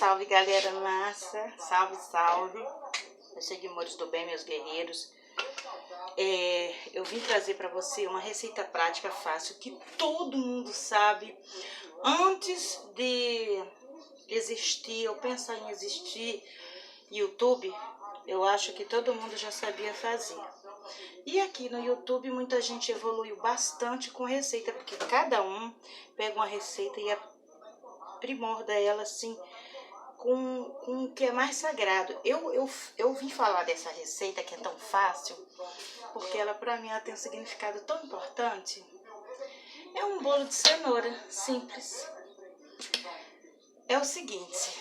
salve galera massa, salve, salve, meus seguidores do bem, meus guerreiros. Eu vim trazer para você uma receita prática fácil que todo mundo sabe. Antes de existir ou pensar em existir YouTube, eu acho que todo mundo já sabia fazer. E aqui no YouTube muita gente evoluiu bastante com receita, porque cada um pega uma receita e aprimora ela assim com o que é mais sagrado. Eu vim falar dessa receita que é tão fácil, porque ela para mim ela tem um significado tão importante. É um bolo de cenoura simples. É o seguinte,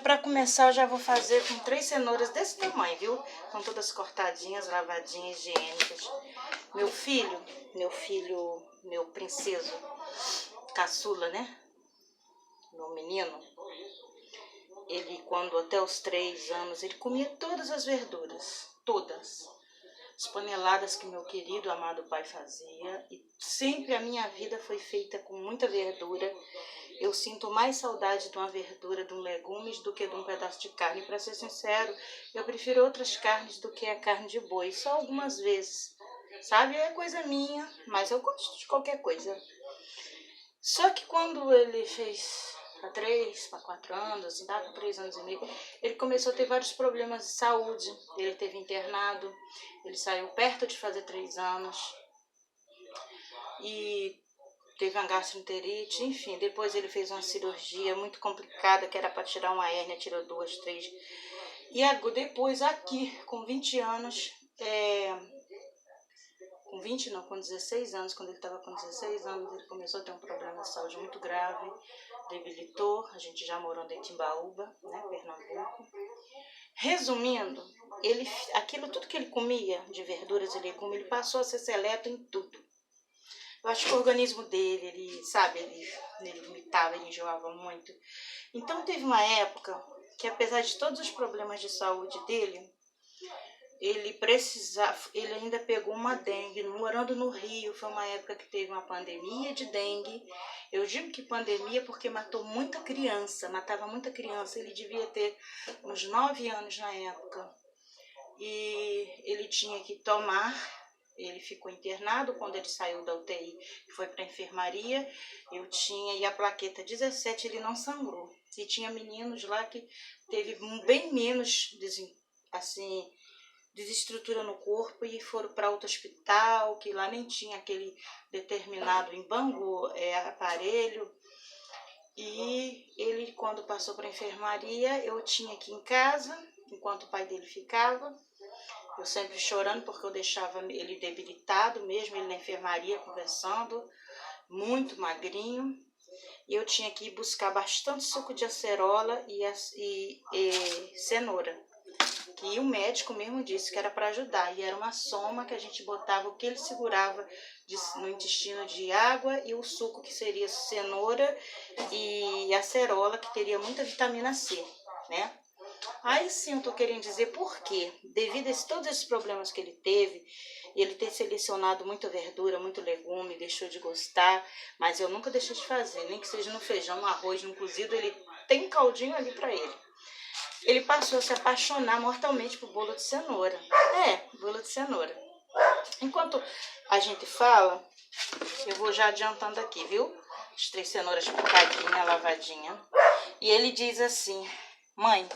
para começar eu já vou fazer com 3 cenouras desse tamanho, viu? Estão todas cortadinhas, lavadinhas, higiênicas. Meu princeso caçula, né? Meu menino, ele quando até os 3 anos, ele comia todas as verduras, todas. As paneladas que meu querido amado pai fazia, e sempre a minha vida foi feita com muita verdura. Eu sinto mais saudade de uma verdura, de um legumes, do que de um pedaço de carne. Para ser sincero, eu prefiro outras carnes do que a carne de boi, só algumas vezes, sabe? É coisa minha, mas eu gosto de qualquer coisa. Só que quando ele fez para 3, para 4 anos, assim, tá com 3 anos e meio, ele começou a ter vários problemas de saúde. Ele teve internado, ele saiu perto de fazer 3 anos e teve uma gastroenterite, enfim. Depois ele fez uma cirurgia muito complicada, que era para tirar uma hérnia, tirou 2, 3. E depois aqui, com 20 anos, com 16 anos, quando ele estava com 16 anos, ele começou a ter um problema de saúde muito grave, debilitou. A gente já morou em Timbaúba, né, Pernambuco. Resumindo, aquilo tudo que ele comia de verduras e legumes, ele passou a ser seleto em tudo. Eu acho que o organismo dele, ele vomitava, ele enjoava muito. Então teve uma época que, apesar de todos os problemas de saúde dele, ele ainda pegou uma dengue, morando no Rio. Foi uma época que teve uma pandemia de dengue. Eu digo que pandemia porque matava muita criança. Ele devia ter uns 9 anos na época. E ele tinha que tomar, ele ficou internado. Quando ele saiu da UTI, foi para a enfermaria, e a plaqueta 17, ele não sangrou. E tinha meninos lá que teve bem menos, assim, desestrutura no corpo e foram para outro hospital, que lá nem tinha aquele determinado em Bangu aparelho. E ele, quando passou para a enfermaria, eu tinha aqui em casa, enquanto o pai dele ficava, eu sempre chorando porque eu deixava ele debilitado mesmo, ele na enfermaria conversando, muito magrinho. E eu tinha que ir buscar bastante suco de acerola e cenoura, que o médico mesmo disse que era para ajudar, e era uma soma que a gente botava o que ele segurava no intestino de água e o suco, que seria cenoura e acerola, que teria muita vitamina C, né? Aí sim eu tô querendo dizer por quê. Devido a todos esses problemas que ele teve, ele ter selecionado muita verdura, muito legume, deixou de gostar, mas eu nunca deixei de fazer, nem que seja no feijão, no arroz, no cozido, ele tem caldinho ali para ele. Ele passou a se apaixonar mortalmente por bolo de cenoura. Bolo de cenoura. Enquanto a gente fala, eu vou já adiantando aqui, viu? As 3 cenouras picadinhas, lavadinha. E ele diz assim: mãe,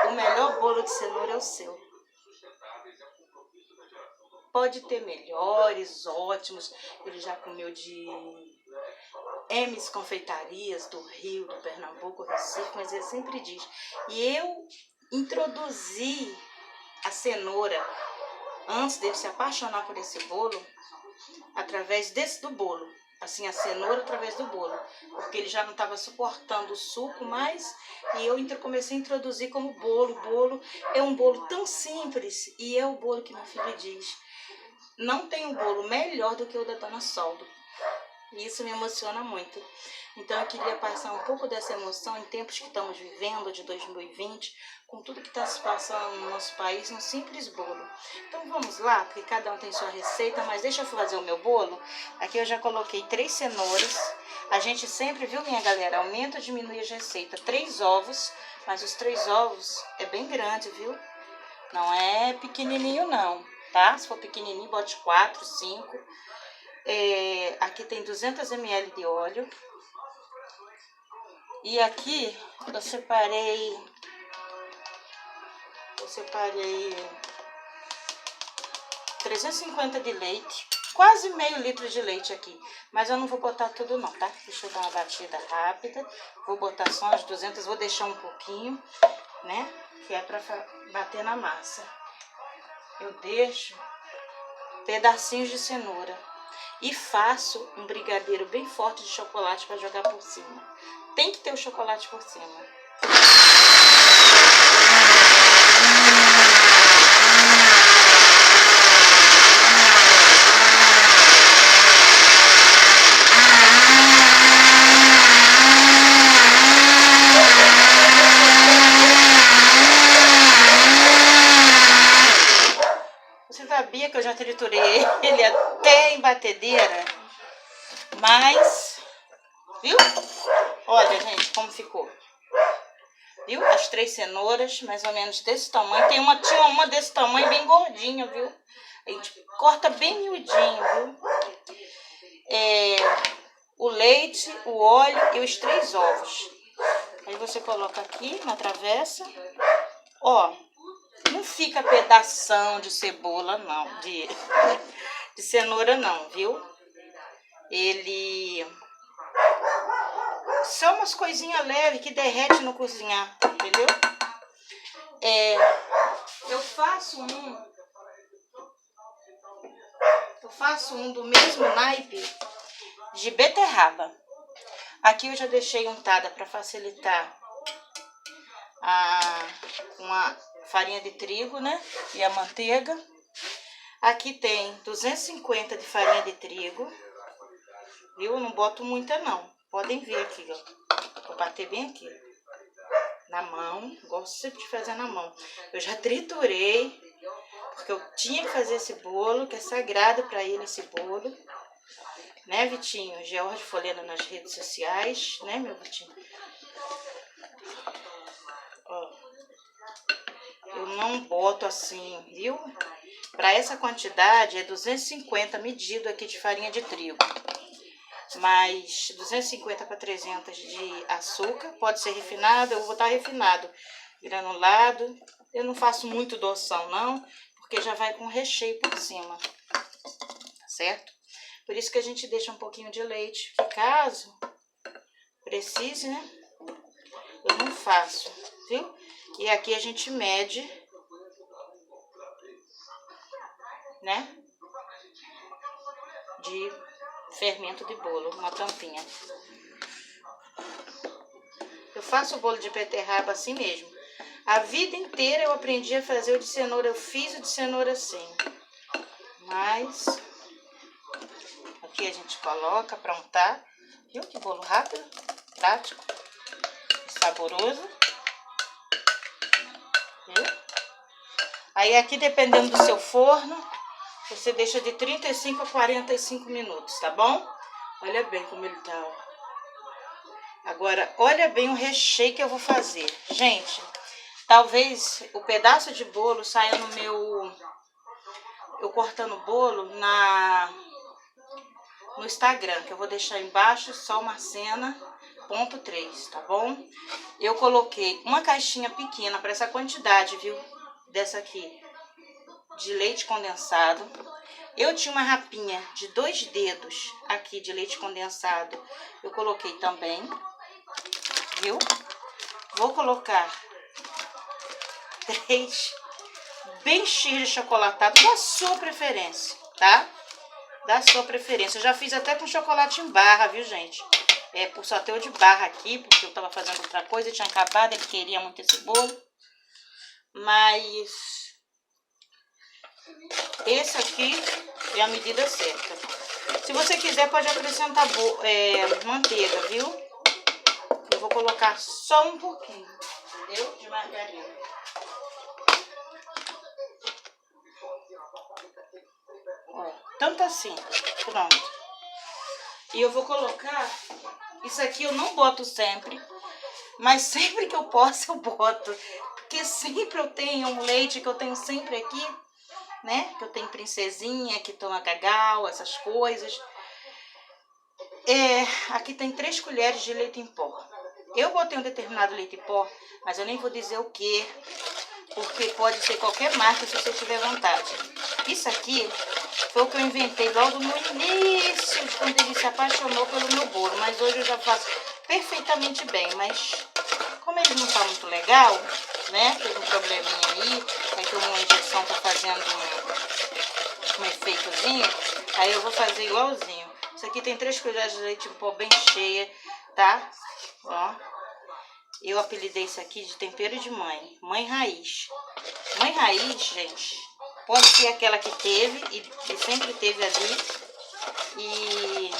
o melhor bolo de cenoura é o seu. Pode ter melhores, ótimos. Ele já comeu de M's confeitarias do Rio, do Pernambuco, Recife, mas ele sempre diz. E eu introduzi a cenoura, antes dele se apaixonar por esse bolo, através do bolo. Assim, a cenoura através do bolo, porque ele já não estava suportando o suco mais, e eu comecei a introduzir como bolo. O bolo é um bolo tão simples, e é o bolo que meu filho diz: não tem um bolo melhor do que o da Dona Soldo. E isso me emociona muito. Então eu queria passar um pouco dessa emoção em tempos que estamos vivendo, de 2020, com tudo que está se passando no nosso país, num simples bolo. Então vamos lá, porque cada um tem sua receita, mas deixa eu fazer o meu bolo. Aqui eu já coloquei 3 cenouras. A gente sempre, viu, minha galera, aumenta ou diminui as receitas. 3 ovos, mas os 3 ovos é bem grande, viu? Não é pequenininho não, tá? Se for pequenininho, bote 4, 5. Aqui tem 200 ml de óleo. E aqui eu separei 350 de leite, quase meio litro de leite aqui. Mas eu não vou botar tudo não, tá? Deixa eu dar uma batida rápida. Vou botar só as 200, vou deixar um pouquinho, né? Que é pra bater na massa. Eu deixo pedacinhos de cenoura. E faço um brigadeiro bem forte de chocolate para jogar por cima. Tem que ter o chocolate por cima. Você sabia que eu já triturei ele até em batedeira? Mas, viu? Olha, gente, como ficou. Viu? As 3 cenouras, mais ou menos desse tamanho. Tinha uma desse tamanho, bem gordinha, viu? A gente corta bem miudinho, viu? O leite, o óleo e os 3 ovos. Aí você coloca aqui na travessa. Ó, não fica pedação de cebola, não. De cenoura, não, viu? Ele... São umas coisinhas leves que derrete no cozinhar, entendeu? Eu faço um do mesmo naipe de beterraba. Aqui eu já deixei untada para facilitar uma farinha de trigo, né? E a manteiga. Aqui tem 250 de farinha de trigo. Viu? Eu não boto muita não. Podem ver aqui, ó. Vou bater bem aqui. Na mão. Gosto sempre de fazer na mão. Eu já triturei. Porque eu tinha que fazer esse bolo, que é sagrado para ele esse bolo. Né, Vitinho? George Folena nas redes sociais. Né, meu Vitinho? Ó. Eu não boto assim, viu? Para essa quantidade é 250 medido aqui de farinha de trigo. Mais 250 para 300 de açúcar. Pode ser refinado, eu vou botar refinado. Granulado. Eu não faço muito doção, não. Porque já vai com recheio por cima. Tá certo? Por isso que a gente deixa um pouquinho de leite. Que caso precise, né? Eu não faço, viu? E aqui a gente mede, né? De fermento de bolo, uma tampinha. Eu faço o bolo de beterraba assim mesmo. A vida inteira eu aprendi a fazer o de cenoura. Eu fiz o de cenoura assim. Mas aqui a gente coloca pra untar. Viu que bolo rápido, prático e saboroso. Viu? Aí aqui, dependendo do seu forno, você deixa de 35 a 45 minutos, tá bom? Olha bem como ele tá, ó. Agora, olha bem o recheio que eu vou fazer. Gente, talvez o pedaço de bolo saia no meu... Eu cortando o bolo no Instagram, que eu vou deixar embaixo, solmarcena.3, tá bom? Eu coloquei uma caixinha pequena para essa quantidade, viu? Dessa aqui, de leite condensado. Eu tinha uma rapinha de 2 dedos aqui de leite condensado. Eu coloquei também, viu? Vou colocar 3 bem cheios de chocolatado, da sua preferência, tá? Da sua preferência. Eu já fiz até com chocolate em barra, viu, gente? Por só ter o de barra aqui, porque eu tava fazendo outra coisa, tinha acabado, ele queria muito esse bolo. Mas esse aqui é a medida certa. Se você quiser, pode acrescentar manteiga, viu? Eu vou colocar só um pouquinho, entendeu? De margarina. Ó, tanto assim, pronto. E eu vou colocar, isso aqui eu não boto sempre, mas sempre que eu posso eu boto. Porque sempre eu tenho um leite que eu tenho sempre aqui, né? Que eu tenho princesinha, que toma cacau, essas coisas. Aqui tem 3 colheres de leite em pó. Eu botei um determinado leite em pó, mas eu nem vou dizer o que, porque pode ser qualquer marca se você tiver vontade. Isso aqui foi o que eu inventei logo no início, quando ele se apaixonou pelo meu bolo. Mas hoje eu já faço perfeitamente bem. Mas como ele não tá muito legal, né? Teve um probleminha aí tomou uma injeção, tá fazendo um efeitozinho. Aí eu vou fazer igualzinho. Isso aqui tem 3 colheres de leite em pó bem cheia, tá? Ó. Eu apelidei isso aqui de tempero de mãe. Mãe raiz. Mãe raiz, gente, pode ser aquela que teve e sempre teve ali. E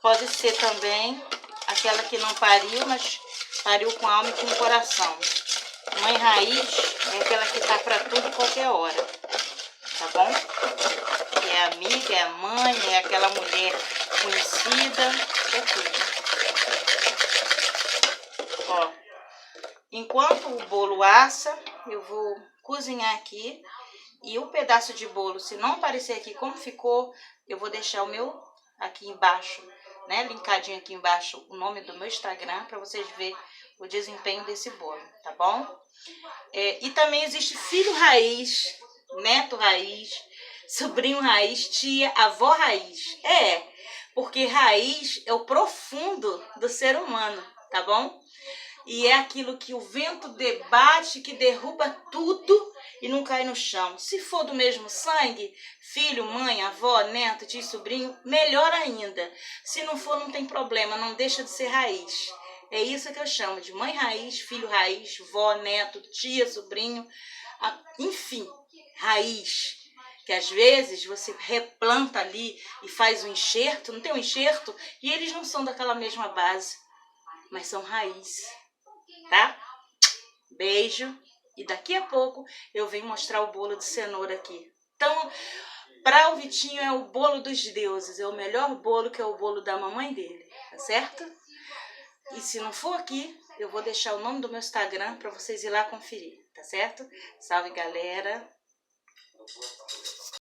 pode ser também aquela que não pariu, mas pariu com alma e com coração. Mãe raiz é aquela que tá para tudo qualquer hora, tá bom? É amiga, é mãe, é aquela mulher conhecida, é tudo. Ó, enquanto o bolo assa, eu vou cozinhar aqui. E o pedaço de bolo, se não aparecer aqui como ficou, eu vou deixar o meu aqui embaixo, né? Linkadinho aqui embaixo o nome do meu Instagram para vocês verem o desempenho desse bolo, tá bom? E também existe filho raiz, neto raiz, sobrinho raiz, tia, avó raiz. Porque raiz é o profundo do ser humano, tá bom? E é aquilo que o vento debate, que derruba tudo e não cai no chão. Se for do mesmo sangue, filho, mãe, avó, neto, tio, sobrinho, melhor ainda. Se não for, não tem problema, não deixa de ser raiz. É isso que eu chamo de mãe raiz, filho raiz, vó, neto, tia, sobrinho, enfim, raiz. Que às vezes você replanta ali e faz um enxerto, não tem um enxerto, e eles não são daquela mesma base, mas são raiz. Tá? Beijo. E daqui a pouco eu venho mostrar o bolo de cenoura aqui. Então, para o Vitinho é o bolo dos deuses. É o melhor bolo, que é o bolo da mamãe dele. Tá certo? E se não for aqui, eu vou deixar o nome do meu Instagram para vocês ir lá conferir. Tá certo? Salve, galera.